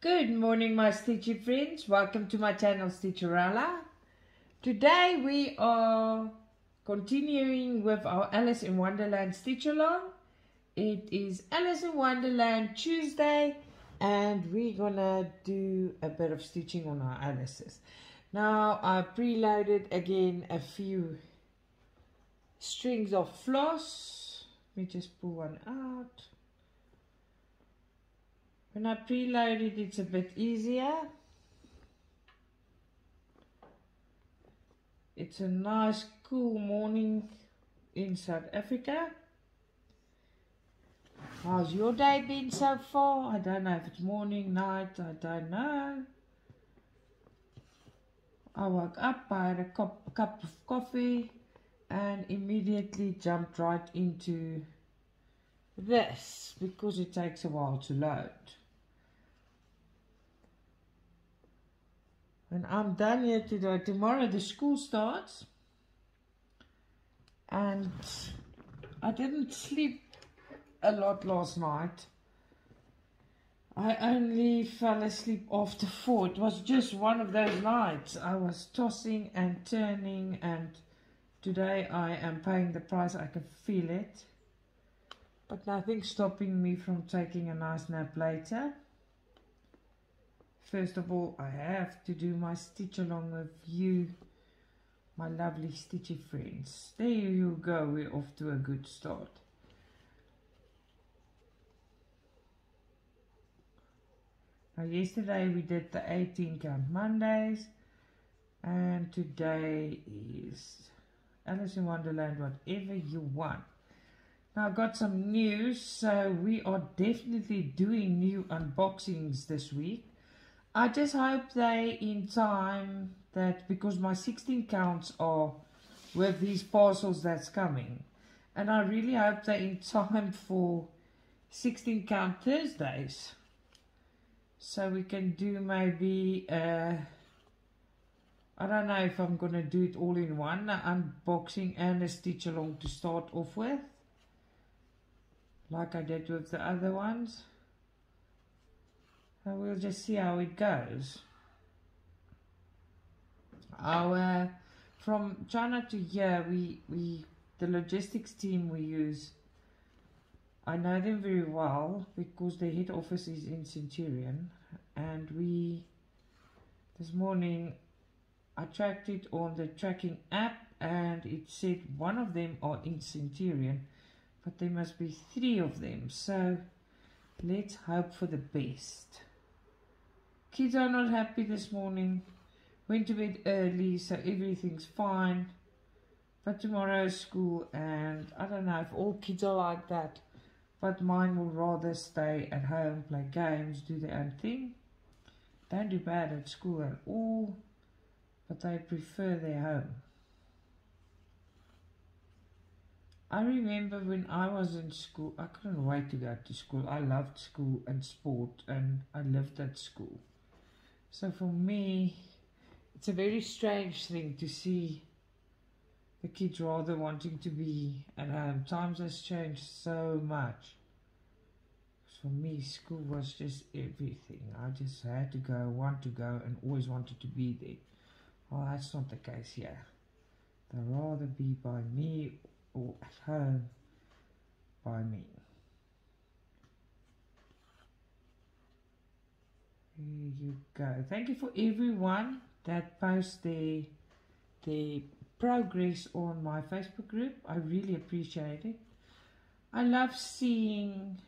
Good morning, my Stitchy friends. Welcome to my channel, Stitcha-Rella. Today we are continuing with our Alice in Wonderland stitch along. It is Alice in Wonderland Tuesday, and we're gonna do a bit of stitching on our Alices. Now I preloaded again a few strings of floss. Let me just pull one out. When I preload it, it's a bit easier. It's a nice cool morning in South Africa. How's your day been so far? I don't know if it's morning, night, I don't know. I woke up, I had a cup of coffee and immediately jumped right into this because it takes a while to load. When I'm done here today, tomorrow the school starts, and I didn't sleep a lot last night. I only fell asleep after 4. It was just one of those nights. I was tossing and turning, and today I am paying the price. I can feel it, but nothing stopping me from taking a nice nap later. First of all, I have to do my stitch along with you, my lovely stitchy friends. There you go, we're off to a good start. Now yesterday we did the 18 count Mondays, and today is Alice in Wonderland, whatever you want. Now I got some news, so we are definitely doing new unboxings this week. I just hope they in time, that because my 16 counts are with these parcels that's coming, and I really hope they in time for 16 count Thursdays, so we can do maybe I don't know if I'm gonna do it all in one, unboxing and a stitch along to start off with, like I did with the other ones. And we'll just see how it goes. From China to here, the logistics team we use, I know them very well because their head office is in Centurion, and this morning I tracked it on the tracking app, and it said one of them are in Centurion, but there must be 3 of them, so let's hope for the best. Kids are not happy this morning. Went to bed early, so everything's fine. But tomorrow is school, and I don't know if all kids are like that, but mine will rather stay at home, play games, do their own thing. Don't do bad at school at all, but they prefer their home. I remember when I was in school, I couldn't wait to go to school. I loved school and sport, and I lived at school. So for me, it's a very strange thing to see the kids rather wanting to be at home. Times has changed so much. For me, school was just everything. I just had to go, want to go, and always wanted to be there. Well, that's not the case here. They'd rather be by me or at home by me. There you go. Thank you for everyone that posts their progress on my Facebook group. I really appreciate it. I love seeing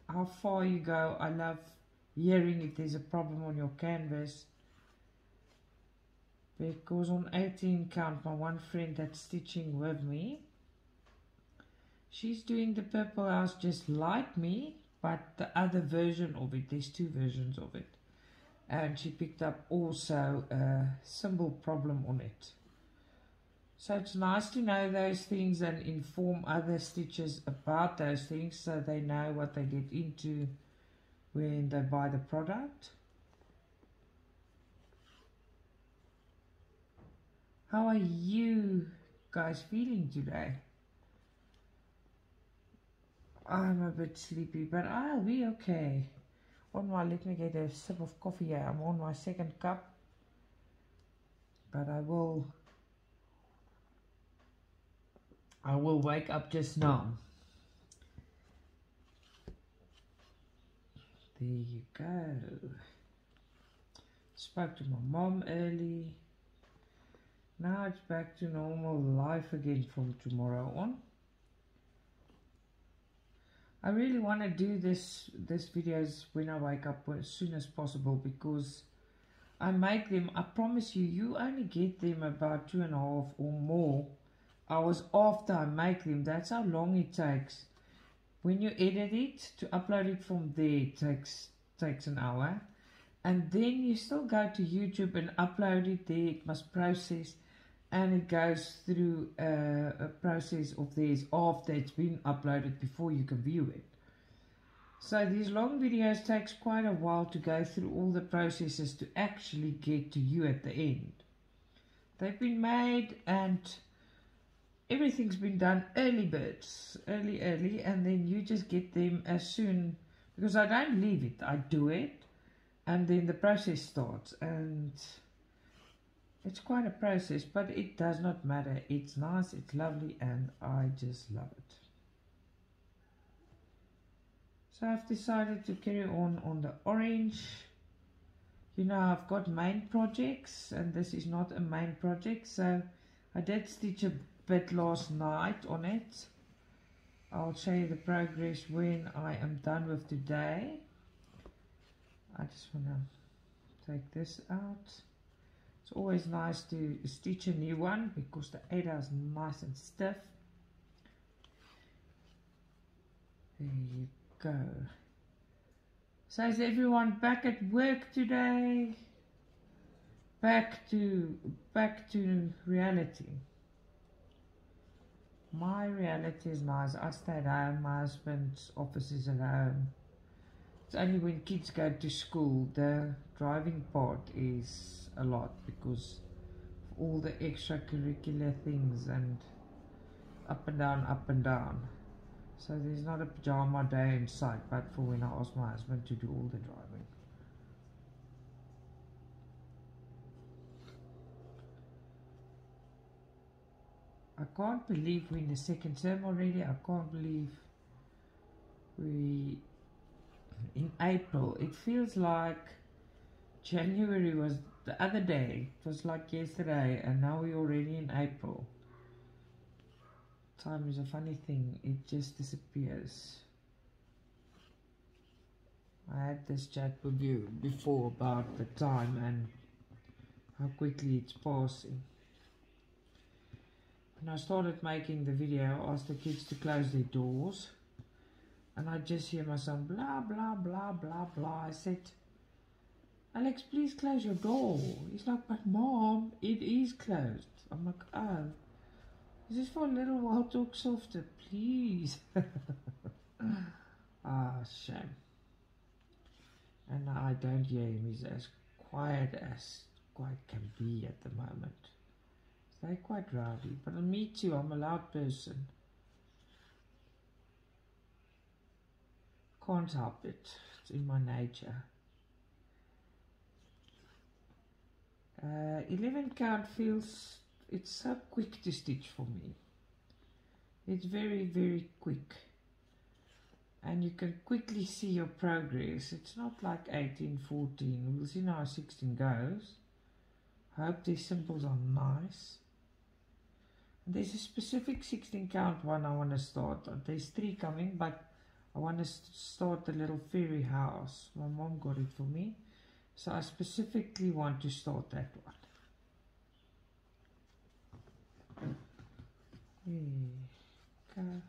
how far you go. I love hearing if there's a problem on your canvas, because on 18 count, my one friend that's stitching with me, she's doing the purple house just like me, but the other version of it. There's 2 versions of it. And she picked up also a symbol problem on it. So it's nice to know those things and inform other stitchers about those things, so they know what they get into when they buy the product. How are you guys feeling today? I'm a bit sleepy, but I'll be okay. let me get a sip of coffee here. I'm on my second cup, but I will wake up just now. There you go. Spoke to my mom early. Now it's back to normal life again from tomorrow on. I really want to do this videos when I wake up as soon as possible, because I make them, I promise you, you only get them about 2.5 or more hours after I make them. That's how long it takes. When you edit it, to upload it from there takes an hour. And then you still go to YouTube and upload it there. It must process, and it goes through a process of theirs after it's been uploaded before you can view it. So these long videos takes quite a while to go through all the processes to actually get to you at the end. They've been made and everything's been done early birds, early, and then you just get them as soon, because I don't leave it, I do it, and then the process starts, and it's quite a process, but it does not matter. It's nice, it's lovely, and I just love it. So I've decided to carry on the orange. You know, I've got main projects, and this is not a main project, so I did stitch a bit last night on it. I'll show you the progress when I am done with today. I just want to take this out. It's always nice to stitch a new one because the Ada is nice and stiff. There you go. So is everyone back at work today? Back to reality. My reality is nice. I stayed home. My husband's office is at home. It's only when kids go to school, the driving part is a lot because of all the extracurricular things and up and down. So there's not a pajama day in sight, but for when I ask my husband to do all the driving. I can't believe we're in the second term already. I can't believe we in April. It feels like January was the other day. It was like yesterday, and now we're already in April. Time is a funny thing. It just disappears. I had this chat with you before about the time and how quickly it's passing. When I started making the video, I asked the kids to close their doors, and I just hear my son blah blah blah blah blah. I said, Alex, please close your door. He's like, but Mom, it is closed. I'm like, oh, just for a little while, talk softer, please. Ah, shame. And I don't hear him. He's as quiet can be at the moment. They're quite rowdy, but me too. I'm a loud person. Can't help it. It's in my nature. 11 count feels, it's so quick to stitch for me. It's very, very quick. And you can quickly see your progress. It's not like 18, 14. We'll see now how 16 goes. I hope these symbols are nice. And there's a specific 16 count one I want to start. There's 3 coming, but I want to start the little fairy house. My mom got it for me. So I specifically want to start that one. There you go.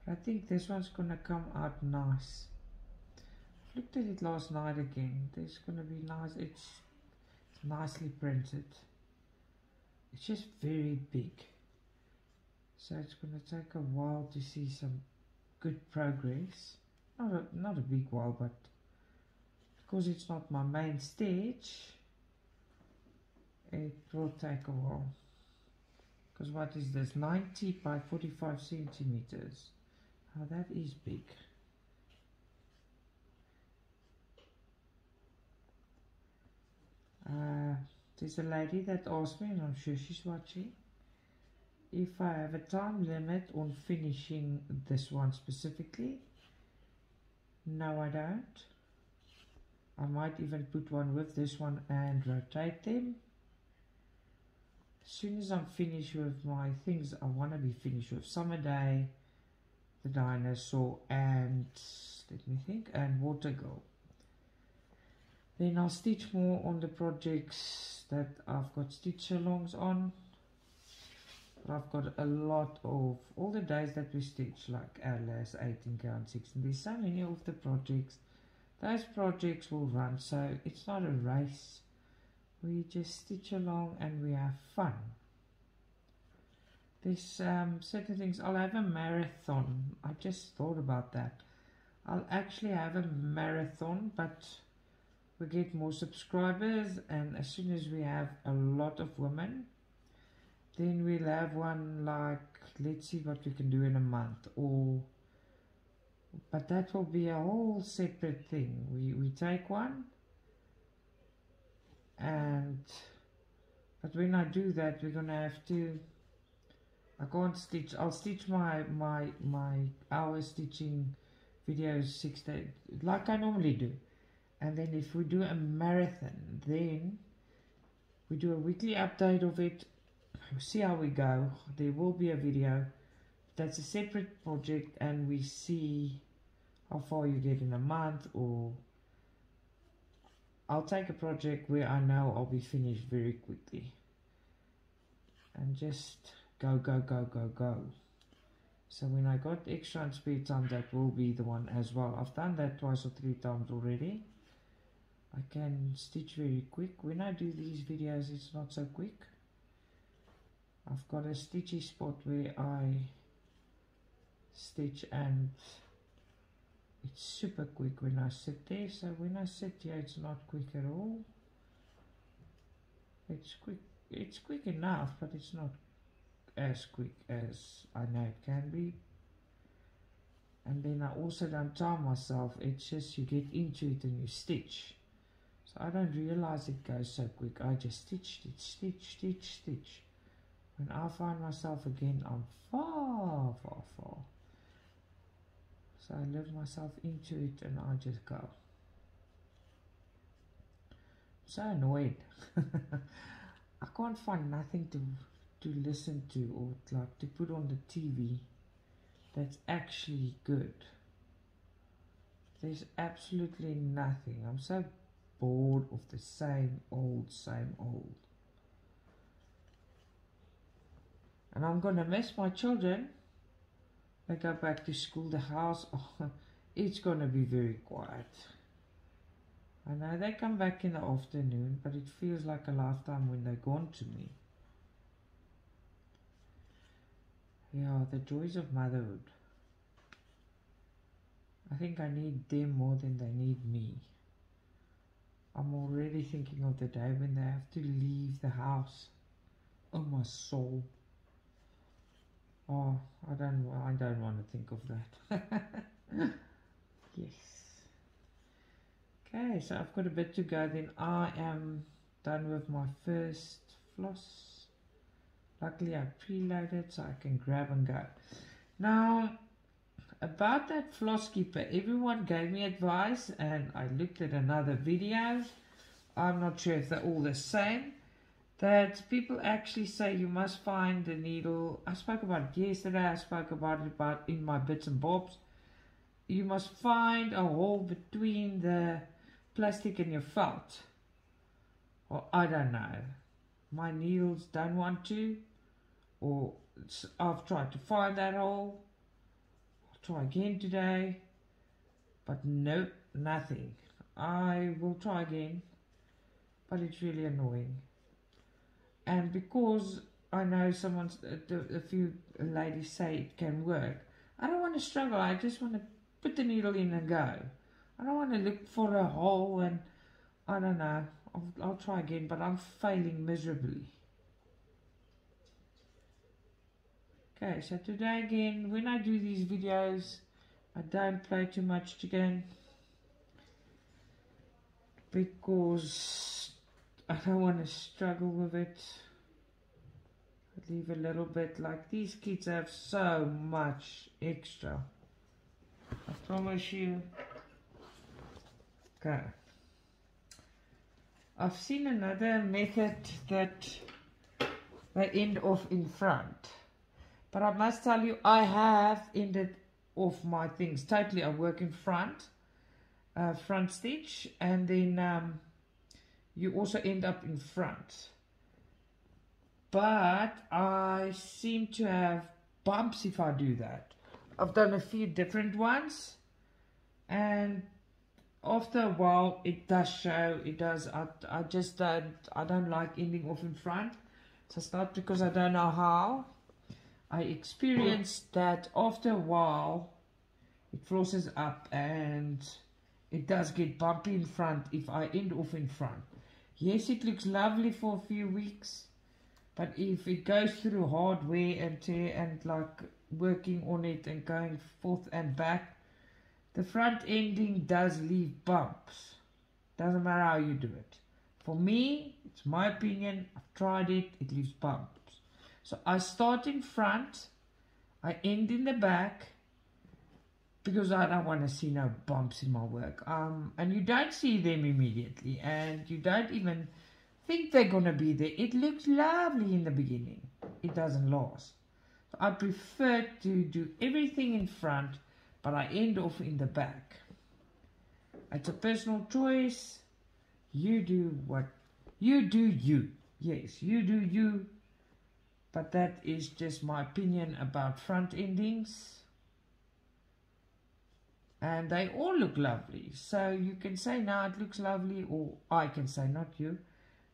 I think this one's gonna come out nice. I looked at it last night again. There's gonna be nice. It's nicely printed. It's just very big. So it's gonna take a while to see some good progress. Not a big while, but because it's not my main stitch, it will take a while. Because what is this? 90 by 45 centimeters. Oh, that is big. There's a lady that asked me, and I'm sure she's watching, if I have a time limit on finishing this one specifically. No, I don't. I might even put one with this one and rotate them. As soon as I'm finished with my things I want to be finished with, Summer Day, the dinosaur, and let me think, and Water Girl, then I'll stitch more on the projects that I've got stitch alongs on. I've got a lot of all the days that we stitch, like Alice, 18 count, 16. There's so many of the projects. Those projects will run, so it's not a race. We just stitch along and we have fun. There's certain things. I'll have a marathon. I just thought about that. I'll actually have a marathon, but we get more subscribers, and as soon as we have a lot of women, then we'll have one, like, let's see what we can do in a month, or but that will be a whole separate thing. We take one, and but when I do that, we're gonna have to, I can't stitch. I'll stitch my hour stitching videos 6 days like I normally do, and then if we do a marathon, then we do a weekly update of it. We'll see how we go. There will be a video. That's a separate project, and we see how far you get in a month, or I'll take a project where I know I'll be finished very quickly and just go. So when I got extra and spare time, that will be the one as well. I've done that 2 or 3 times already. I can stitch very quick. When I do these videos, it's not so quick. I've got a stitchy spot where I stitch, and it's super quick when I sit there. So when I sit here, it's not quick at all. It's quick enough, but it's not as quick as I know it can be. And then I also don't time myself. It's just you get into it and you stitch. So I don't realize it goes so quick. I just stitch. When I find myself again, I'm far. So I live myself into it and I just go. I'm so annoyed. I can't find nothing to listen to, or like to put on the TV that's actually good. There's absolutely nothing. I'm so bored of the same old. And I'm gonna miss my children. They go back to school, the house, it's gonna be very quiet. I know they come back in the afternoon, but it feels like a lifetime when they're gone to me. Yeah, the joys of motherhood. I think I need them more than they need me. I'm already thinking of the day when they have to leave the house. Oh, my soul. Oh, I don't want to think of that. Yes. Okay, so I've got a bit to go. Then I am done with my first floss. Luckily I preloaded so I can grab and go. Now, about that floss keeper, everyone gave me advice, and I looked at another video. I'm not sure if they're all the same. That people actually say you must find the needle. I spoke about it yesterday. I spoke about it in my bits and bobs. You must find a hole between the plastic and your felt. Or I don't know. My needles don't want to. Or I've tried to find that hole. I'll try again today. But nope, nothing. I will try again. But it's really annoying. And because I know a few ladies say it can work, I don't want to struggle. I just want to put the needle in and go. I don't want to look for a hole, and I don't know. I'll try again, but I'm failing miserably. Okay, so today again, when I do these videos, I don't play too much again, because I don't want to struggle with it. I leave a little bit. Like, these kids have so much extra, I promise you. Okay, I've seen another method that they end off in front, but I must tell you, I have ended off my things totally. I work in front stitch, and then you also end up in front, but I seem to have bumps if I do that. I've done a few different ones, and after a while it does show. It does. I just don't like ending off in front. So it's not because I don't know how. I experienced that after a while it flosses up and it does get bumpy in front if I end off in front. Yes, it looks lovely for a few weeks, but if it goes through hard wear and tear and like working on it and going forth and back, the front ending does leave bumps. Doesn't matter how you do it. For me, it's my opinion, I've tried it, it leaves bumps. So I start in front, I end in the back, because I don't want to see no bumps in my work. And you don't see them immediately, and you don't even think they're going to be there. It looks lovely in the beginning. It doesn't last. So I prefer to do everything in front, but I end off in the back. It's a personal choice. You do what you do. You, yes, you do you. But that is just my opinion about front endings. And they all look lovely. So you can say, now it looks lovely, or I can say, not you,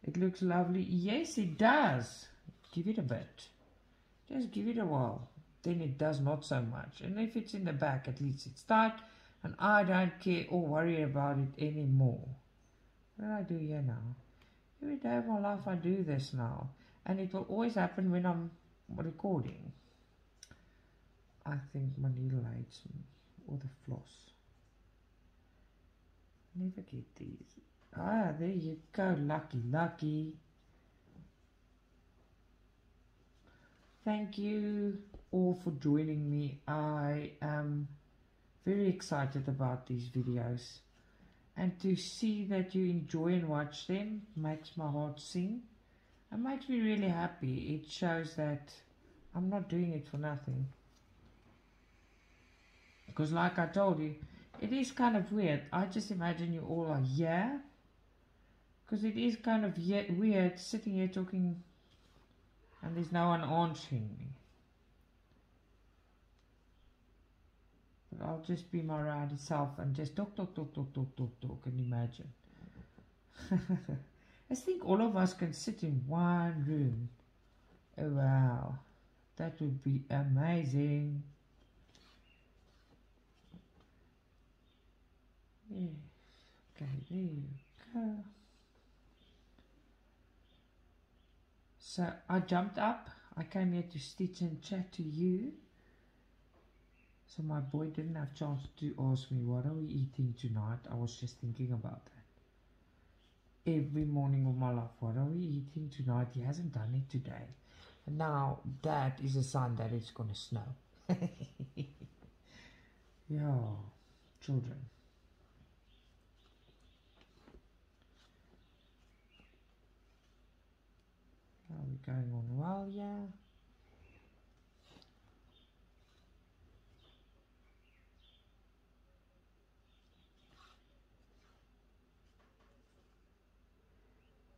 it looks lovely. Yes, it does. Give it a bit. Just give it a while. Then it does not so much. And if it's in the back, at least it's tight. And I don't care or worry about it anymore. What do I do here now? Every day of my life I do this now. And it will always happen when I'm recording. I think my needle hates me. Or the floss. Never get these. Ah, there you go. Lucky, lucky. Thank you all for joining me. I am very excited about these videos. And to see that you enjoy and watch them makes my heart sing. It makes me really happy. It shows that I'm not doing it for nothing. Because like I told you, it is kind of weird. I just imagine you all are here. Because it is kind of weird sitting here talking and there's no one answering me. But I'll just be my rowdy self and just talk and imagine. I think all of us can sit in one room. Oh wow, that would be amazing. Yes. Okay, there you go. So I jumped up. I came here to stitch and chat to you. So my boy didn't have a chance to ask me, what are we eating tonight? I was just thinking about that. Every morning of my life, what are we eating tonight? He hasn't done it today. And now that is a sign that it's going to snow. Yeah, children. Are we going on well? Yeah.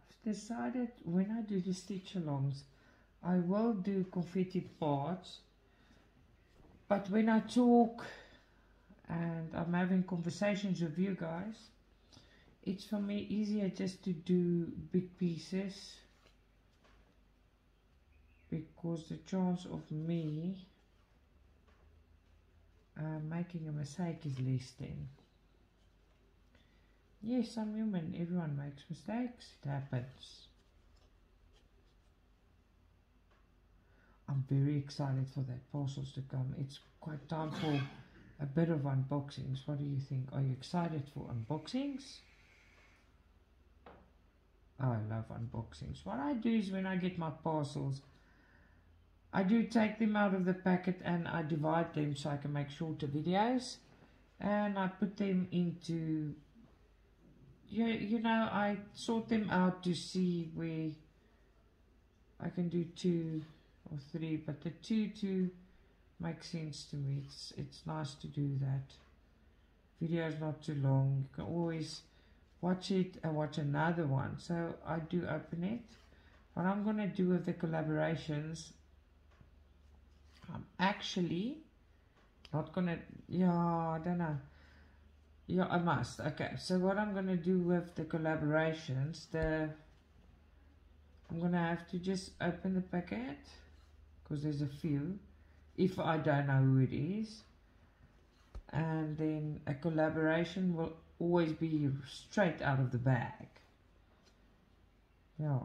I've decided when I do the stitch alongs, I will do confetti parts, but when I talk and I'm having conversations with you guys, it's for me easier just to do big pieces, because the chance of me making a mistake is less then. Yes, I'm human, everyone makes mistakes, it happens. I'm very excited for that parcels to come. It's quite time for a bit of unboxings. What do you think? Are you excited for unboxings? I love unboxings. What I do is when I get my parcels, I do take them out of the packet and I divide them so I can make shorter videos, and I put them into, you know, I sort them out to see where I can do 2 or 3, but the 2 to make sense to me. It's nice to do that. Video is not too long. You can always watch it and watch another one. So I do open it. What I'm going to do with the collaborations, I'm actually not going to, yeah, I don't know. Yeah, I must. Okay, so what I'm going to do with the collaborations, I'm going to have to just open the packet, because there's a few, if I don't know who it is. And then a collaboration will always be straight out of the bag. Yeah.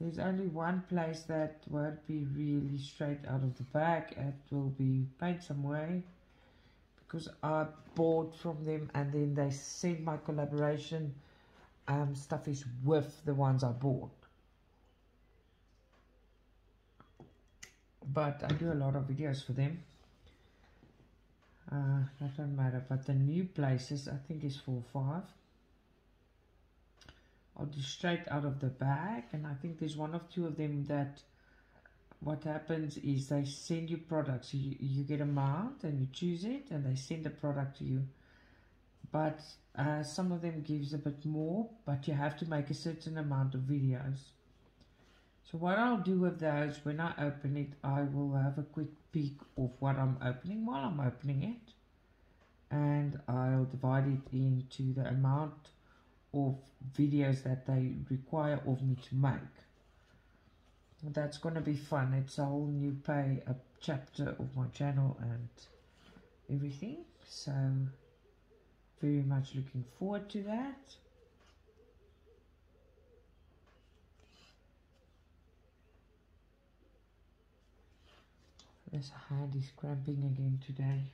There's only one place that won't be really straight out of the bag. It will be paid some way, because I bought from them and then they send my collaboration stuff is with the ones I bought. But I do a lot of videos for them. That don't matter. But the new places, I think is 4 or 5. I'll do straight out of the bag, and I think there's 1 or 2 of them that what happens is they send you products. You get a mount and you choose it and they send a product to you. But some of them gives a bit more, but you have to make a certain amount of videos. So what I'll do with those, when I open it, I will have a quick peek of what I'm opening while I'm opening it. And I'll divide it into the amount of videos that they require of me to make. That's going to be fun. It's a whole new a chapter of my channel and everything. So very much looking forward to that. This hand is cramping again today.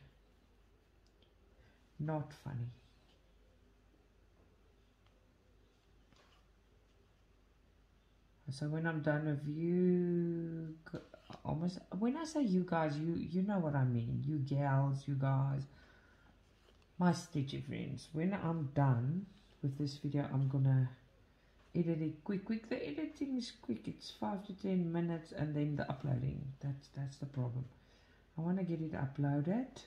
Not funny. So when I'm done with you, almost, when I say you guys, you know what I mean. You gals, you guys, my Stitchy friends. When I'm done with this video, I'm gonna edit it quick. The editing is quick. It's 5 to 10 minutes, and then the uploading. That's the problem. I want to get it uploaded,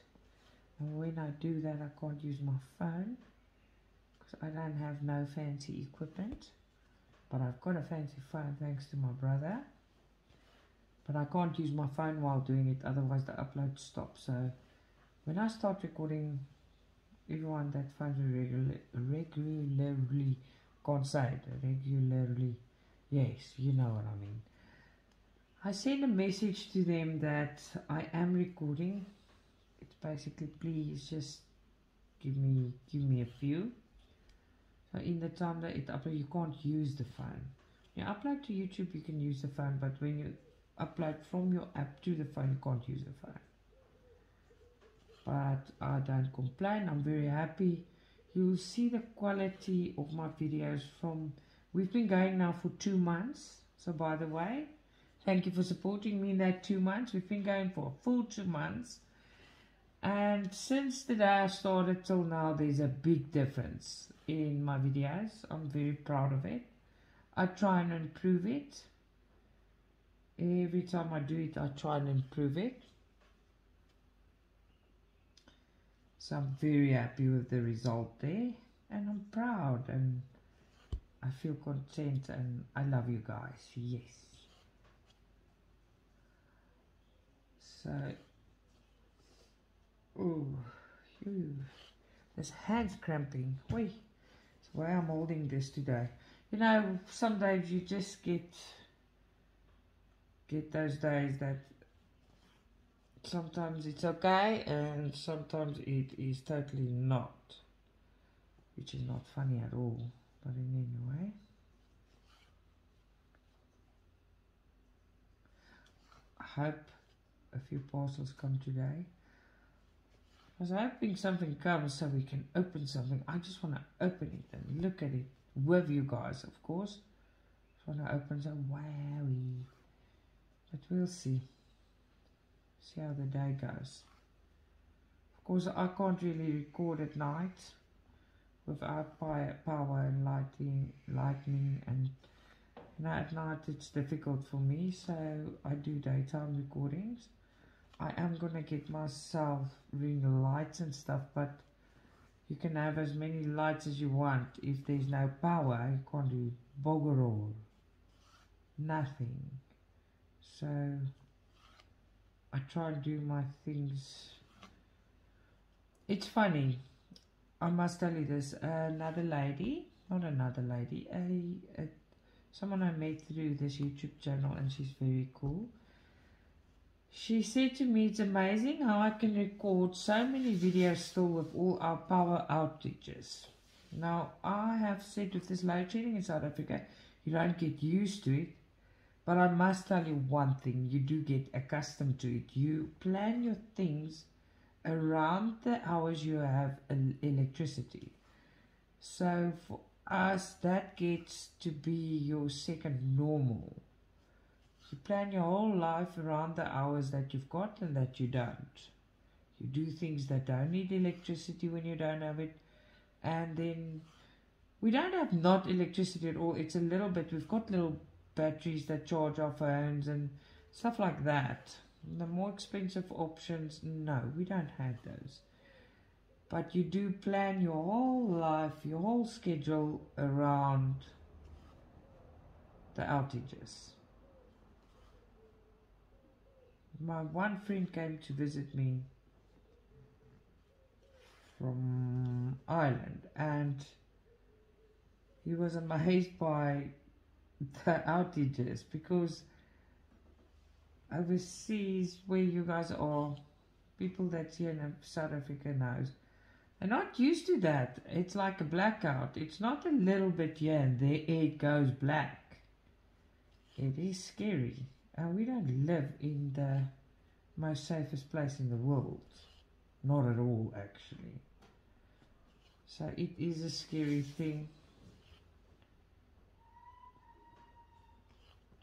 and when I do that, I can't use my phone because I don't have no fancy equipment. But I've got a fancy phone thanks to my brother. But I can't use my phone while doing it, otherwise the upload stops. So when I start recording, everyone that phones me regularly, can't say it, regularly, yes, you know what I mean. I send a message to them that I am recording. It's basically, please just give me a few. So in the time that it uploads, you can't use the phone. You upload to YouTube, you can use the phone, but when you upload from your app to the phone, you can't use the phone. But I don't complain. I'm very happy. You'll see the quality of my videos from, we've been going now for 2 months. So by the way, thank you for supporting me in that 2 months. We've been going for a full 2 months. And since the day I started till now, there's a big difference in my videos. I'm very proud of it. I try and improve it. Every time I do it, I try and improve it. So I'm very happy with the result there. And I'm proud and I feel content and I love you guys. Yes. So, oh, this hand's cramping. Wait, that's why I'm holding this today. You know, some days you just get those days that sometimes it's okay and sometimes it is totally not, which is not funny at all. But in any way, I hope a few parcels come today. I was hoping something comes so we can open something. I just want to open it and look at it with you guys, of course. Just want to open some. Wowie. But we'll see. See how the day goes. Of course, I can't really record at night without power and lightning, and you know, at night it's difficult for me, so I do daytime recordings. I am gonna get myself ring lights and stuff, but you can have as many lights as you want. If there's no power, you can't do bugger all. Nothing. So I try to do my things. It's funny, I must tell you this. Another lady, not another lady, someone I met through this YouTube channel, and she's very cool. She said to me, it's amazing how I can record so many videos still with all our power outages. Now, I have said with this load shedding in South Africa, you don't get used to it. But I must tell you one thing, you do get accustomed to it. You plan your things around the hours you have electricity. So for us, that gets to be your second normal. You plan your whole life around the hours that you've got and that you don't. You do things that don't need electricity when you don't have it. And then we don't have not electricity at all. It's a little bit, we've got little batteries that charge our phones and stuff like that. The more expensive options, no, we don't have those. But you do plan your whole life, your whole schedule around the outages. My one friend came to visit me from Ireland, and he was amazed by the outages, because overseas, where you guys are, people that's here in South Africa knows, they're not used to that. It's like a blackout. It's not a little bit here and there, it goes black. It is scary. And we don't live in the most safest place in the world. Not at all, actually. So it is a scary thing.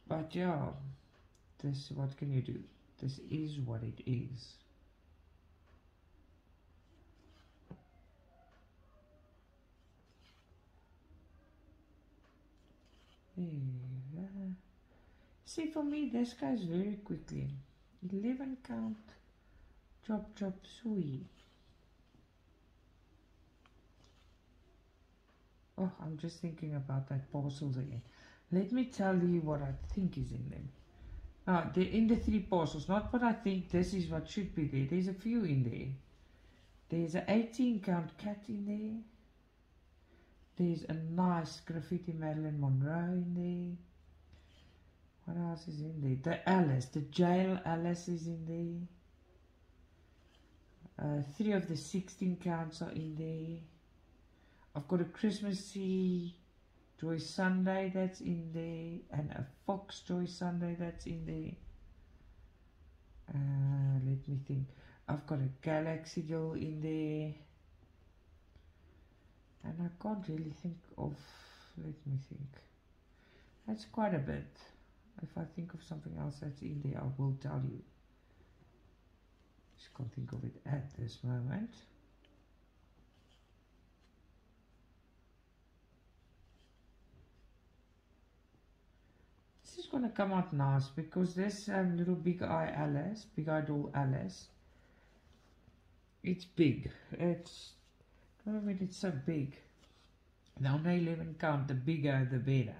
But yeah, this, what can you do? This is what it is. See, for me, this goes very quickly. 11 count, chop chop suey. Oh, I'm just thinking about that parcels again. Let me tell you what I think is in them. They're in the 3 parcels, not what I think. This is what should be there. There's a few in there. There's an 18 count cat in there. There's a nice graffiti Marilyn Monroe in there. What else is in there? The Alice, the jail Alice is in there. 3 of the 16 counts are in there. I've got a Christmassy Joy Sunday that's in there, and a Fox Joy Sunday that's in there. Let me think. I've got a Galaxy Girl in there. And I can't really think of, let me think. That's quite a bit. If I think of something else that's in there, I will tell you. Just can't think of it at this moment. This is going to come out nice, because this little big eye Alice, big eye doll Alice, it's big. It's, I mean, it's so big. Now, on the 11 count, the bigger the better.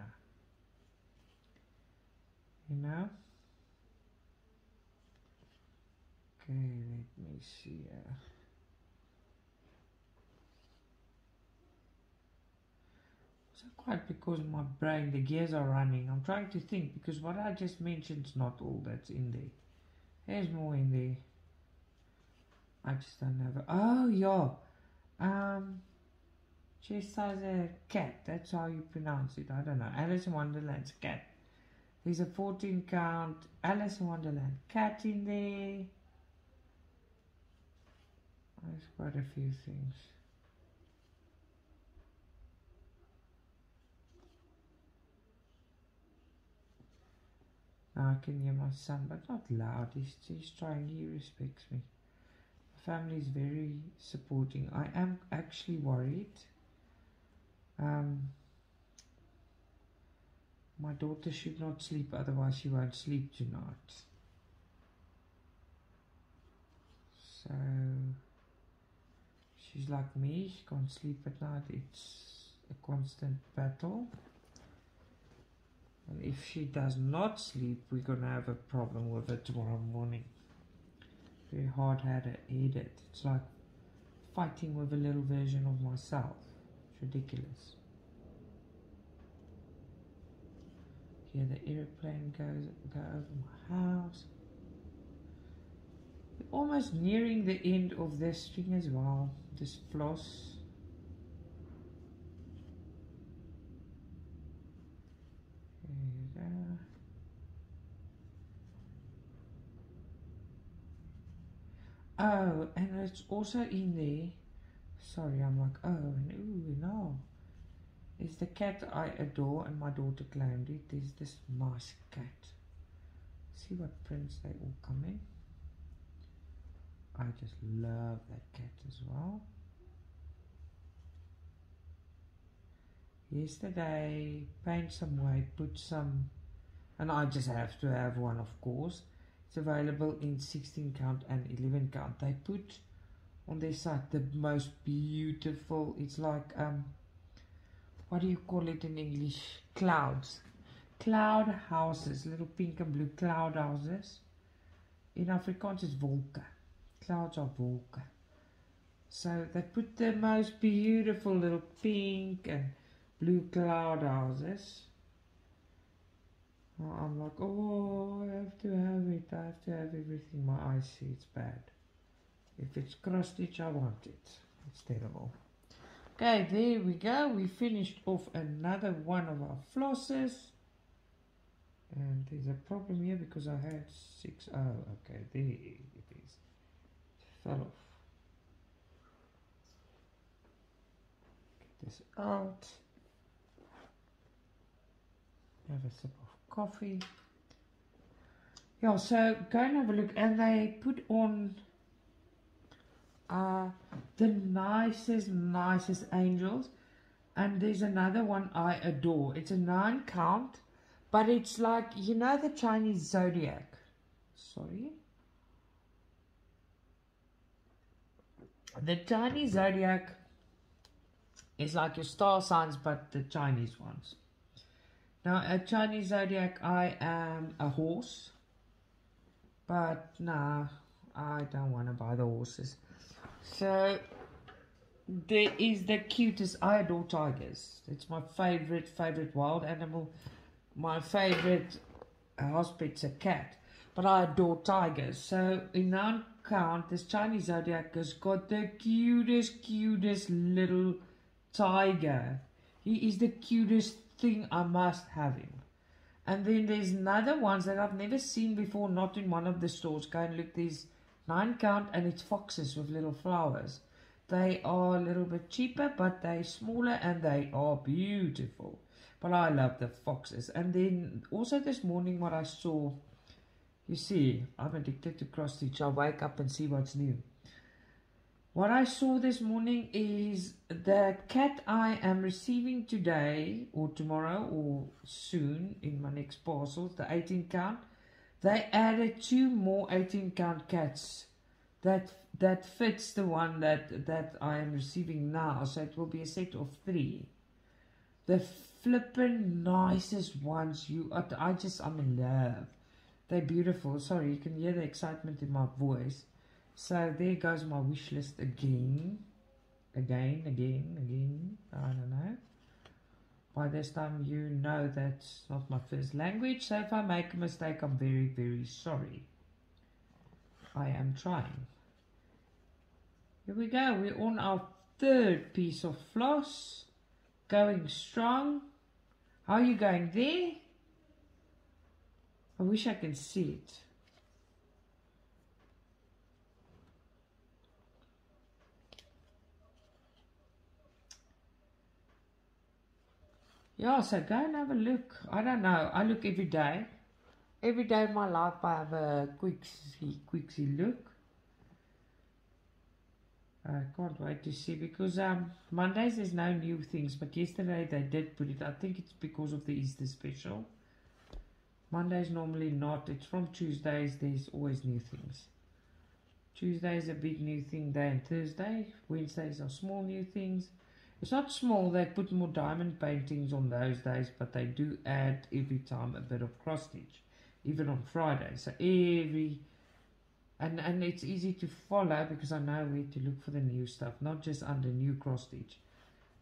You know? Okay, let me see. So quite because my brain, the gears are running. I'm trying to think, because what I just mentioned is not all that's in there. There's more in there. I just don't know. Oh, yeah. She says a cat. That's how you pronounce it. I don't know. Alice in Wonderland's cat. There's a 14 count Alice in Wonderland cat in there. There's quite a few things. Now I can hear my son, but not loud. He's trying, he respects me. The family is very supporting. I am actually worried. My daughter should not sleep, otherwise she won't sleep tonight. So she's like me, she can't sleep at night. It's a constant battle. And if she does not sleep, we're going to have a problem with it tomorrow morning. Very hard-headed. It's like fighting with a little version of myself. It's ridiculous. Here the airplane go over my house. We're almost nearing the end of this string as well. This floss. There you go. Oh, and it's also in there. Sorry, I'm like, oh, and ooh, no. It's the cat I adore, and my daughter claimed it. There's this nice cat. See what prints they all come in. I just love that cat as well. Yesterday, paint some weight, put some, and I just have to have one, of course. It's available in 16 count and 11 count. They put on their site the most beautiful, it's like, what do you call it in English? Clouds. Cloud houses, little pink and blue cloud houses. In Afrikaans it's wolke. Clouds are wolke. So they put the most beautiful little pink and blue cloud houses. I'm like, oh, I have to have it. I have to have everything. My eyes see it's bad. If it's cross stitch, I want it. It's terrible. Okay, there we go. We finished off another one of our flosses. And there's a problem here because I had 6. Oh, okay, there it is. It fell off. Get this out. Have a sip of coffee. Yeah, so go and have a look. And they put on the nicest angels. And there's another one I adore. It's a 9 count, but it's like, you know, the Chinese zodiac. Sorry. The Chinese zodiac is like your star signs, but the Chinese ones. Now, a Chinese zodiac, I am a horse. But nah, I don't want to buy the horses. So there is the cutest. I adore tigers. It's my favorite wild animal. My favorite house pet's a cat, but I adore tigers. So in 9 count, this Chinese zodiac has got the cutest little tiger. He is the cutest thing. I must have him. And then there's another ones that I've never seen before, not in one of the stores. Go and look. There's 9 count, and it's foxes with little flowers. They are a little bit cheaper, but they're smaller and they are beautiful. But I love the foxes. And then also this morning what I saw, you see, I'm addicted to cross stitch. I wake up and see what's new. What I saw this morning is the cat I am receiving today or tomorrow or soon in my next parcels, the 18 count. They added 2 more 18 count cats that fits the one that I am receiving now. So it will be a set of 3. The flippin' nicest ones. I'm in love. They're beautiful. Sorry, you can hear the excitement in my voice. So there goes my wish list again. Again. I don't know. By this time you know that's not my first language. So if I make a mistake, I'm very sorry. I am trying. Here we go. We're on our 3rd piece of floss. Going strong. How are you going there? I wish I can see it. Yeah, so go and have a look. I don't know. I look every day. Every day of my life I have a quicksy look. I can't wait to see because Mondays there's no new things, but yesterday they did put it. I think it's because of the Easter special. Mondays normally not. It's from Tuesdays. There's always new things. Tuesday is a big new thing day, and Thursday. Wednesdays are small new things. It's not small. They put more diamond paintings on those days, but they do add every time a bit of cross stitch, even on Friday. So and it's easy to follow because I know where to look for the new stuff, not just under new cross stitch.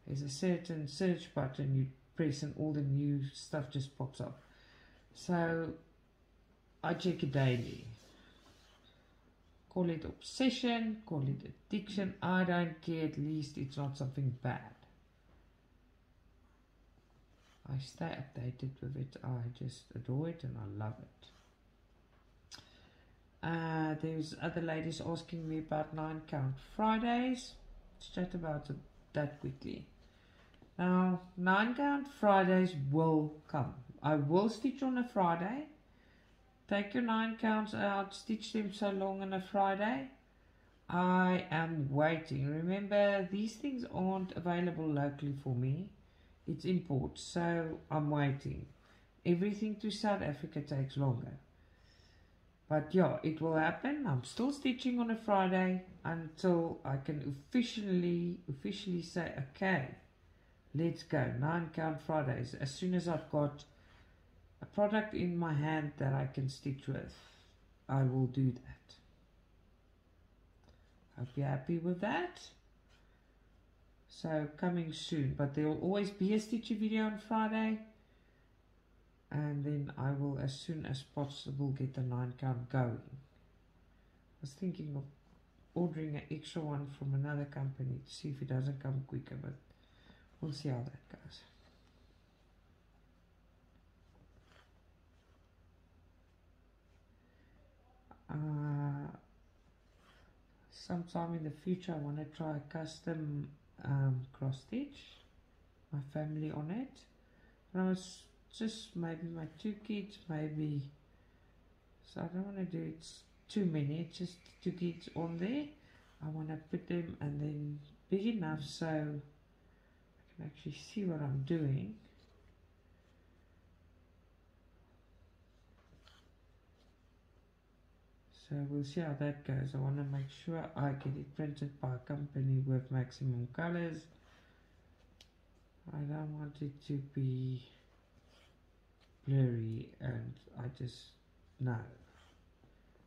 There's a certain search button you press and all the new stuff just pops up. So I check it daily. Call it obsession, call it addiction, I don't care, at least it's not something bad. I stay updated with it, I just adore it and I love it. There's other ladies asking me about 9-count Fridays. Let's chat about that quickly. Now, 9-count Fridays will come. I will stitch on a Friday. Take your 9 counts out, stitch them so long on a Friday. I am waiting. Remember, these things aren't available locally for me. It's import, so I'm waiting. Everything to South Africa takes longer. But yeah, it will happen. I'm still stitching on a Friday until I can officially say, okay, let's go. 9-count Fridays. As soon as I've got a product in my hand that I can stitch with, I will do that. Hope you're happy with that. So coming soon, but there will always be a stitchy video on Friday, and then I will as soon as possible get the 9-count going. I was thinking of ordering an extra one from another company to see if it doesn't come quicker, but we'll see how that goes. Sometime in the future I want to try a custom cross stitch, my family on it. And I was just maybe my 2 kids, maybe, so I don't want to do it too many, just 2 kids on there. I want to put them and then big enough so I can actually see what I'm doing. So we'll see how that goes. I want to make sure I get it printed by a company with maximum colors. I don't want it to be blurry, and I just know.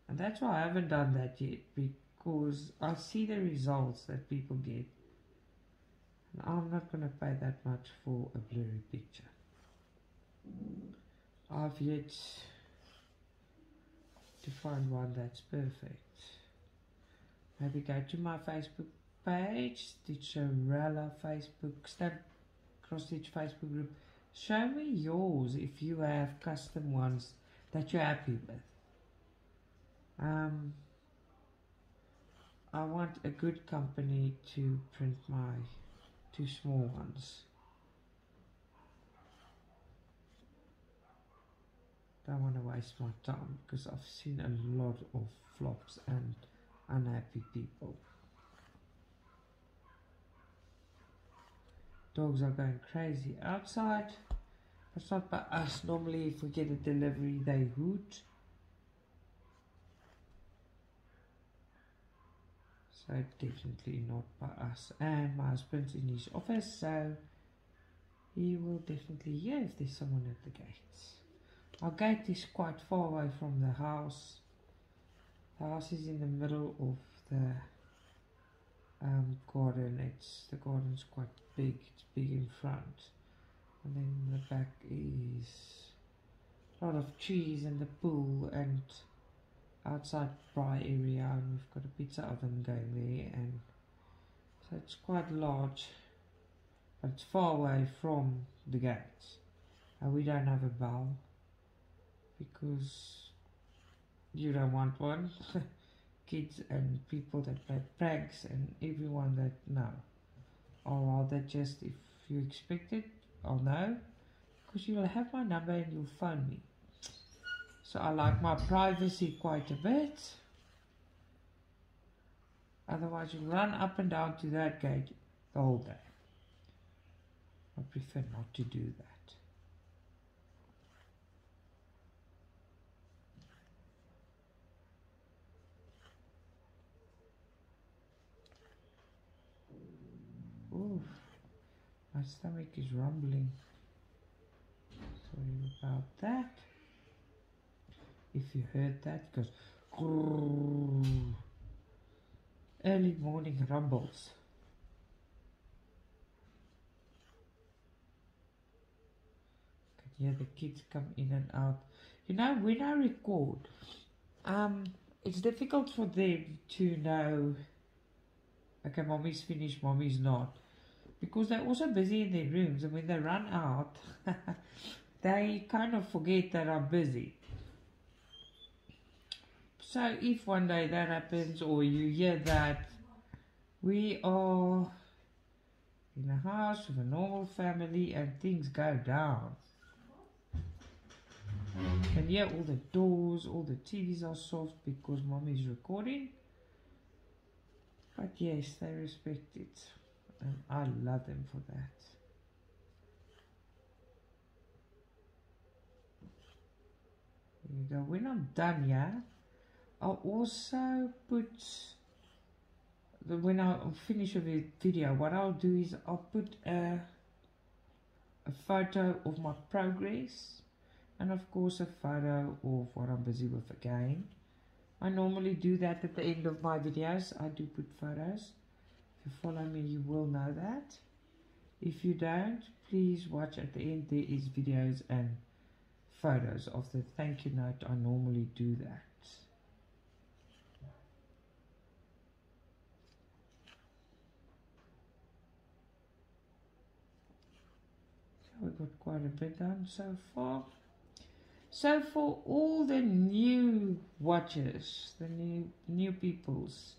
And that's why I haven't done that yet, because I see the results that people get. And I'm not going to pay that much for a blurry picture. I've yet to find one that's perfect. Maybe go to my Facebook page, Stitcha-Rella Facebook, Cross Stitch Facebook group. Show me yours if you have custom ones that you're happy with. I want a good company to print my 2 small ones. Don't want to waste my time because I've seen a lot of flops and unhappy people. Dogs are going crazy outside. It's not by us. Normally if we get a delivery they hoot. So definitely not by us. And my husband's in his office, so he will definitely hear if there's someone at the gates. Our gate is quite far away from the house. The house is in the middle of the garden. The garden's quite big. It's big in front, and then the back is a lot of trees and the pool and outside braai area, and we've got a pizza oven going there, and so it's quite large, but it's far away from the gates. We don't have a bell because you don't want one. Kids and people that play pranks and everyone that know, or rather just if you expect it, I'll know, because you'll have my number and you'll phone me. So I like my privacy quite a bit. Otherwise you'll run up and down to that gate the whole day. I prefer not to do that. Ooh, my stomach is rumbling. Sorry about that. If you heard that, because early morning rumbles. Can hear the kids come in and out. You know, when I record, it's difficult for them to know, okay, mommy's finished, mommy's not. Because they're also busy in their rooms, and when they run out, they kind of forget that I'm busy. So if one day that happens, or you hear that we are in a house with a normal family and things go down, and yeah, all the doors, all the TVs are soft because mommy's recording. But yes, they respect it, and I love them for that. There you go. When I'm done here, I'll also put, when I finish with the video, what I'll do is I'll put a photo of my progress, and of course a photo of what I'm busy with again. I normally do that at the end of my videos. I do put photos. If you follow me, you will know that. If you don't, please watch at the end. There is videos and photos of the thank you note. I normally do that. So we got quite a bit done so far. So for all the new watchers, the new peoples,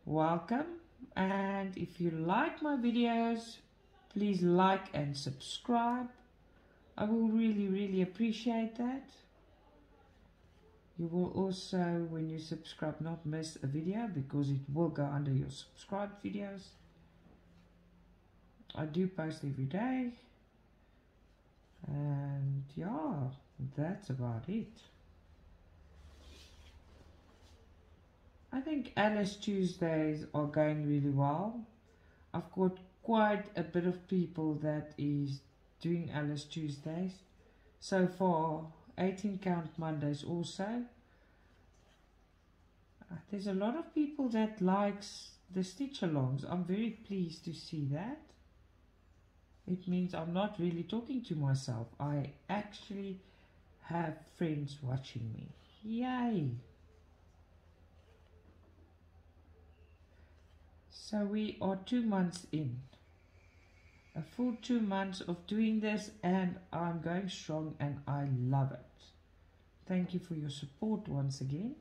welcome. And if you like my videos, please like and subscribe. I will really appreciate that. You will also, when you subscribe, not miss a video because it will go under your subscribed videos. I do post every day. And yeah, that's about it. I think Alice Tuesdays are going really well. I've got quite a bit of people that is doing Alice Tuesdays. So far, 18 count Mondays also. There's a lot of people that likes the stitch alongs. I'm very pleased to see that. It means I'm not really talking to myself. I actually have friends watching me. Yay! So we are 2 months in. A full 2 months of doing this, and I'm going strong and I love it. Thank you for your support once again.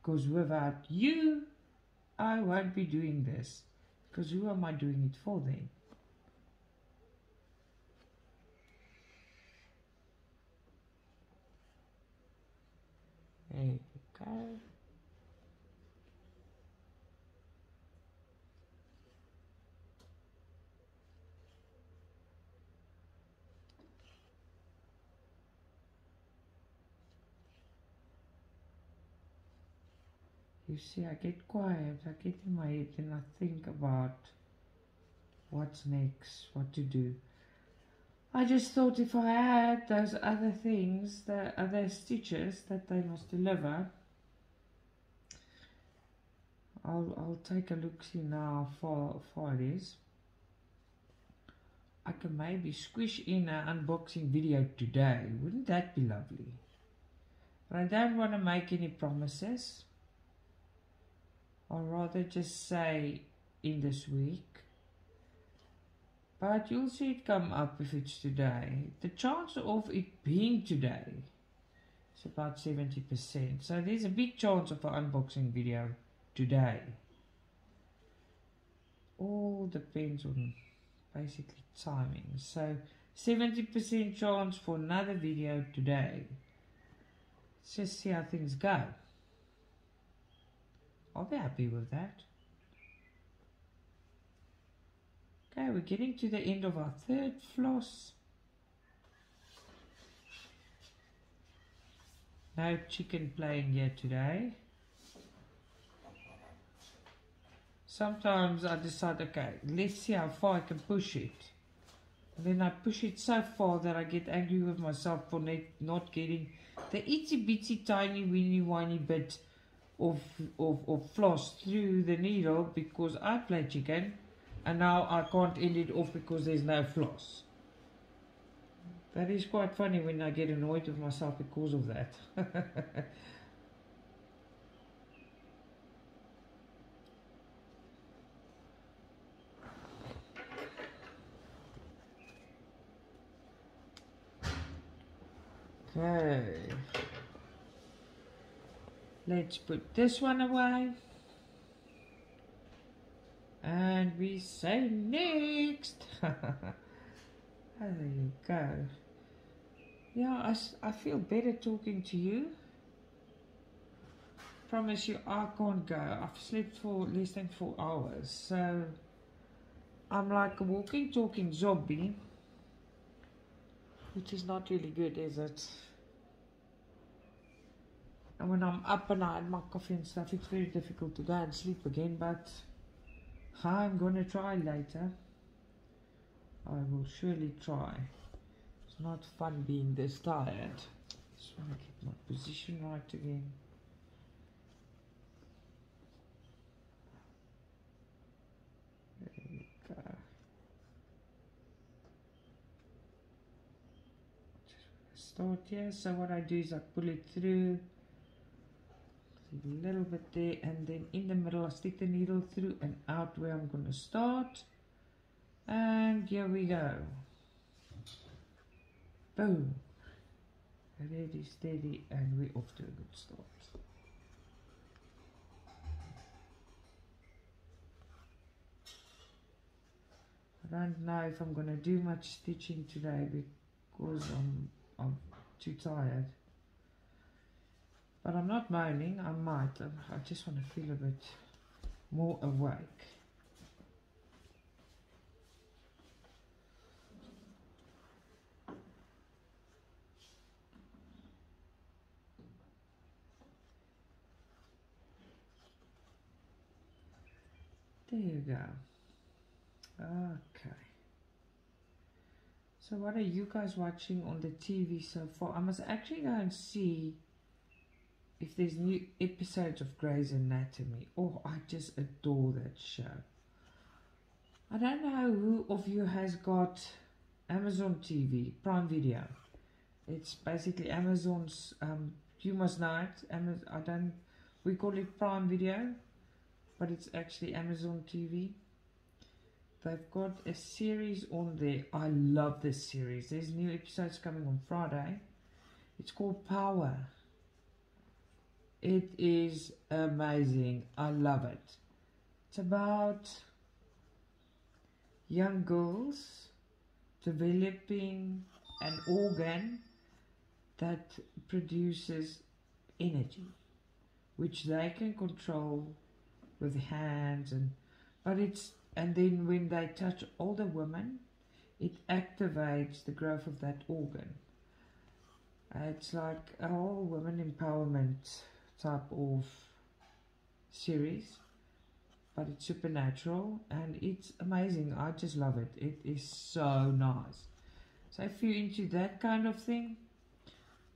Because without you, I won't be doing this. Because who am I doing it for then? There you go. You see, I get quiet, I get in my head and I think about what's next, what to do. I just thought if I had those other things, the other stitches that they must deliver, I'll take a look, see now how far it is. I can maybe squish in an unboxing video today. Wouldn't that be lovely? But I don't want to make any promises. I'll rather just say in this week. But you'll see it come up if it's today. The chance of it being today is about 70%. So there's a big chance of an unboxing video today. All depends on basically timing. So 70% chance for another video today. Let's just see how things go. I'll be happy with that. Okay, we're getting to the end of our third floss. No chicken playing here today. Sometimes I decide, okay, let's see how far I can push it. And then I push it so far that I get angry with myself for not getting the itsy bitsy tiny weeny whiny bit of floss through the needle because I play chicken and now I can't end it off because there's no floss. That is quite funny when I get annoyed with myself because of that. Okay, let's put this one away and we say next. There you go. Yeah, I feel better talking to you. Promise you I can't go. I've slept for less than 4 hours, so I'm like a walking talking zombie, which is not really good, is it? And when I'm up and I had my coffee and stuff, it's very difficult to go and sleep again, but I'm gonna try later. I will surely try. It's not fun being this tired. Just want to get my position right again. There we go. Just start here. So what I do is I pull it through a little bit there, and then in the middle I stick the needle through and out where I'm going to start, and here we go. Boom, ready, steady, and we're off to a good start. I don't know if I'm going to do much stitching today because I'm too tired. But I'm not moaning, I might. I just want to feel a bit more awake. There you go. Okay. So what are you guys watching on the TV so far? I must actually go and see if there's new episodes of Grey's Anatomy. Oh, I just adore that show. I don't know who of you has got Amazon TV, Prime Video. It's basically Amazon's, you must know it, we call it Prime Video, but it's actually Amazon TV. They've got a series on there. I love this series. There's new episodes coming on Friday. It's called Power. It is amazing. I love it. It's about young girls developing an organ that produces energy, which they can control with hands, and then when they touch older women, it activates the growth of that organ. It's like a whole women empowerment type of series, but it's supernatural and it's amazing. I just love it. It is so nice. So if you're into that kind of thing,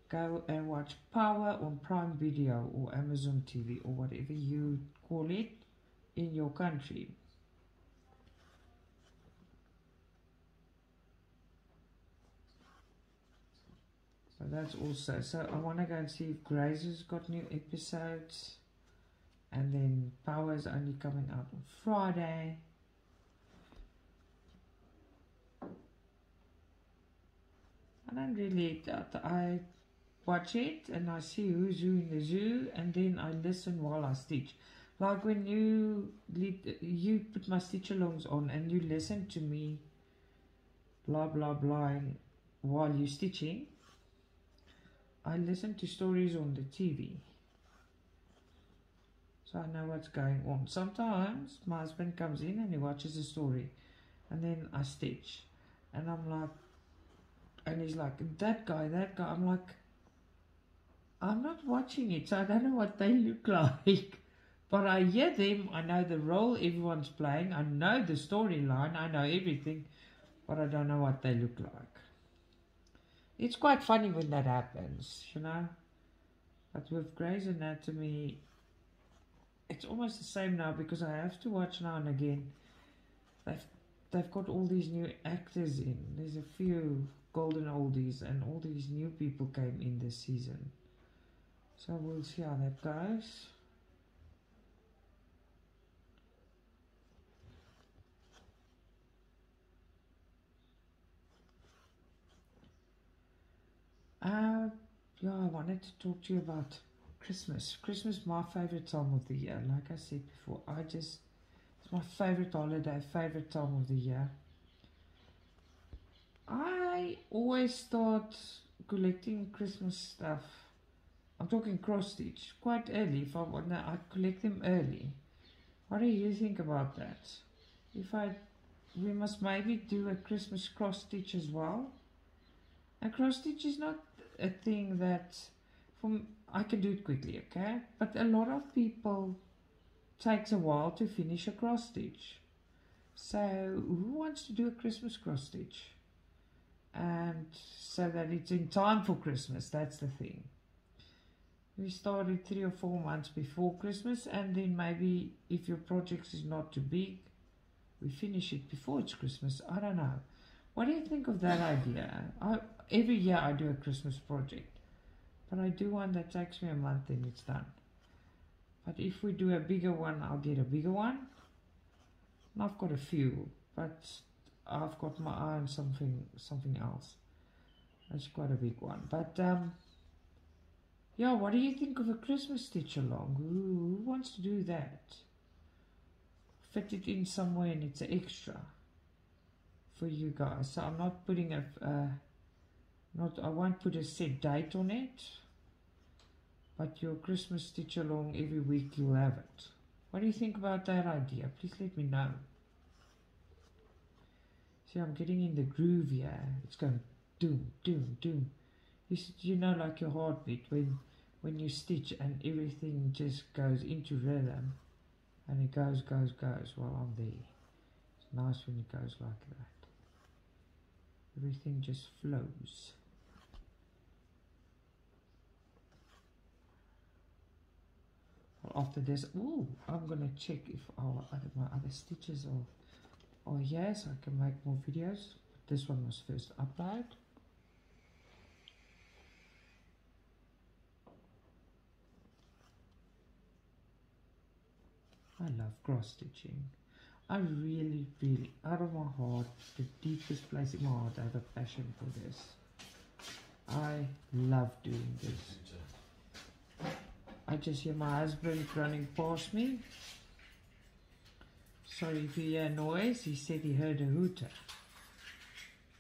go and watch Power on Prime Video or Amazon TV or whatever you call it in your country. So that's also, so I want to go and see if Grey's has got new episodes, and then Power is only coming out on Friday. I don't really, I watch it and I see who's who in the zoo, and then I listen while I stitch. Like when you put my stitch alongs on and you listen to me blah blah blah while you're stitching, I listen to stories on the TV. So I know what's going on. Sometimes my husband comes in and he watches a story and then I stitch. And I'm like, and he's like, that guy. I'm like, I'm not watching it, so I don't know what they look like. But I hear them, I know the role everyone's playing, I know the storyline, I know everything, but I don't know what they look like. It's quite funny when that happens, you know. But with Grey's Anatomy, it's almost the same now because I have to watch now and again. They've got all these new actors in. There's a few golden oldies and all these new people came in this season. So we'll see how that goes. Yeah, I wanted to talk to you about Christmas. Christmas is my favorite time of the year. Like I said before, it's my favorite holiday, favorite time of the year. I always start collecting Christmas stuff. I'm talking cross stitch quite early. If I want, I collect them early. What do you think about that? We must maybe do a Christmas cross stitch as well. A cross stitch is not a thing that I can do it quickly, okay? But a lot of people takes a while to finish a cross stitch. So who wants to do a Christmas cross stitch? And so that it's in time for Christmas, that's the thing. We started 3 or 4 months before Christmas, and then maybe if your project is not too big, we finish it before it's Christmas. I don't know. What do you think of that idea? Every year I do a Christmas project, but I do one that takes me a month and it's done. But if we do a bigger one, I'll get a bigger one. And I've got a few, but I've got my eye on something else. That's quite a big one. But yeah, what do you think of a Christmas stitch along? Who wants to do that? Fit it in somewhere and it's an extra for you guys. So I'm not putting I won't put a set date on it, but your Christmas stitch along every week you'll have it. What do you think about that idea? Please let me know. See, I'm getting in the groove here. It's going doom, doom, doom. You know, like your heartbeat when you stitch and everything just goes into rhythm and it goes while I'm there. It's nice when it goes like that. Everything just flows. Well, after this, I'm gonna check if my other stitches are here, so I can make more videos. This one was first uploaded. I love cross stitching. I really, really, out of my heart, the deepest place in my heart, I have a passion for this. I love doing this. I just hear my husband running past me. Sorry if you hear noise. He said he heard a hooter.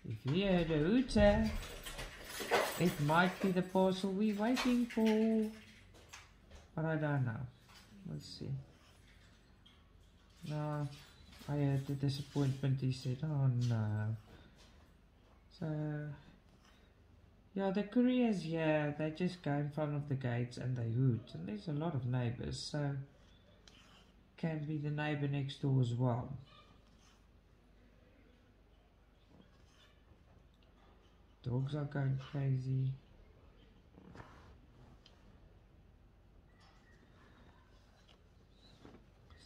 If you heard a hooter, it might be the parcel we're waiting for. But I don't know. Let's see. No, I heard the disappointment. He said, oh no. So, yeah, the couriers here, they just go in front of the gates and they hoot. And there's a lot of neighbors, so can be the neighbor next door as well. Dogs are going crazy.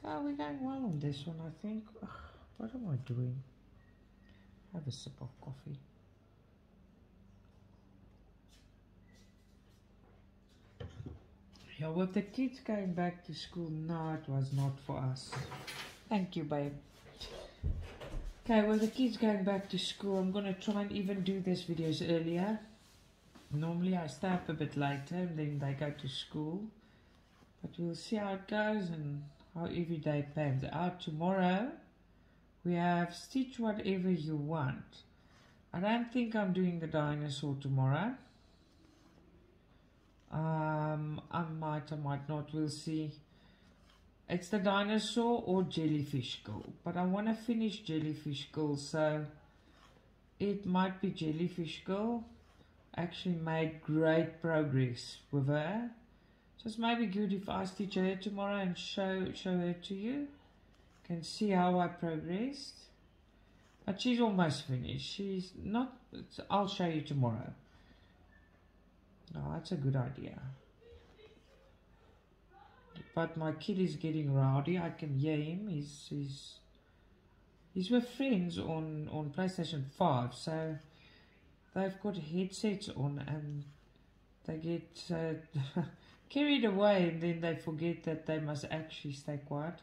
So we're going well on this one, I think. Ugh, what am I doing? Have a sip of coffee. Yeah, with the kids going back to school, no, it was not for us. Thank you, babe. Okay, with the kids going back to school, I'm going to try and even do these videos earlier. Normally I stay up a bit later and then they go to school. But we'll see how it goes and how every day pans out. Tomorrow we have stitch whatever you want. I don't think I'm doing the dinosaur tomorrow. I might not, we'll see. It's the dinosaur or jellyfish girl, but I want to finish jellyfish girl, so it might be jellyfish girl. Actually made great progress with her. So it's maybe good if I stitch her tomorrow and show her to you. You can see how I progressed. But she's almost finished. She's not, I'll show you tomorrow. No, that's a good idea. But my kid is getting rowdy. I can hear him. He's with friends on PlayStation 5. So they've got headsets on and they get carried away, and then they forget that they must actually stay quiet.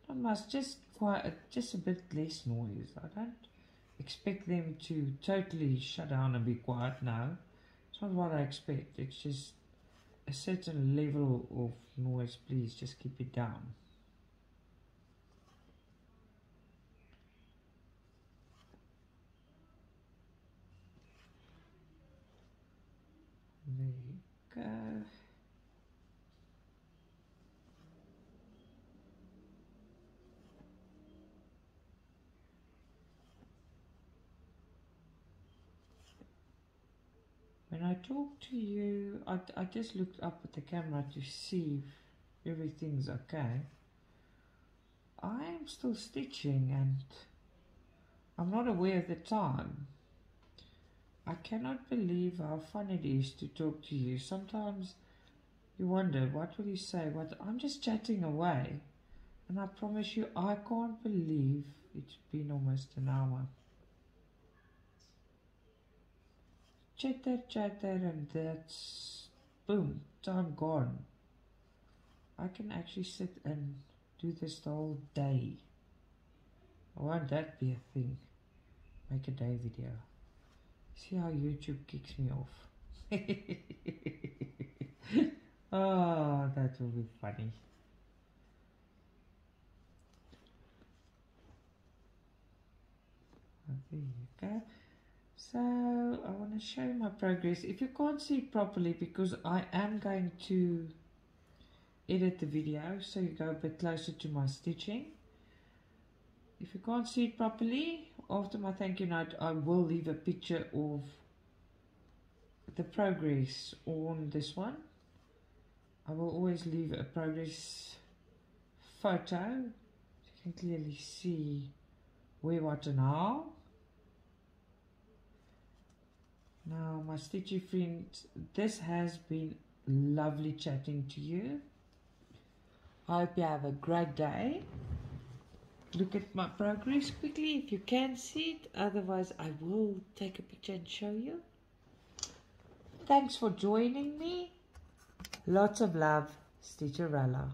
I must just a bit less noise. I don't expect them to totally shut down and be quiet now. It's not what I expect. It's just a certain level of noise. Please just keep it down. There you go. When I talk to you, I just looked up at the camera to see if everything's okay. I am still stitching and I'm not aware of the time. I cannot believe how fun it is to talk to you. Sometimes you wonder, what will you say? I'm just chatting away. And I promise you, I can't believe it's been almost an hour. Chatter, and that's, boom, time gone. I can actually sit and do this the whole day. Won't that be a thing? Make a day video. See how YouTube kicks me off. Oh, that will be funny. There you go. So I want to show you my progress. If you can't see it properly, because I am going to edit the video so you go a bit closer to my stitching. If you can't see it properly, after my thank you note, I will leave a picture of the progress on this one. I will always leave a progress photo so you can clearly see where, what and how. Now, my stitchy friends, this has been lovely chatting to you. I hope you have a great day. Look at my progress quickly if you can see it. Otherwise, I will take a picture and show you. Thanks for joining me. Lots of love, Stitcha-Rella.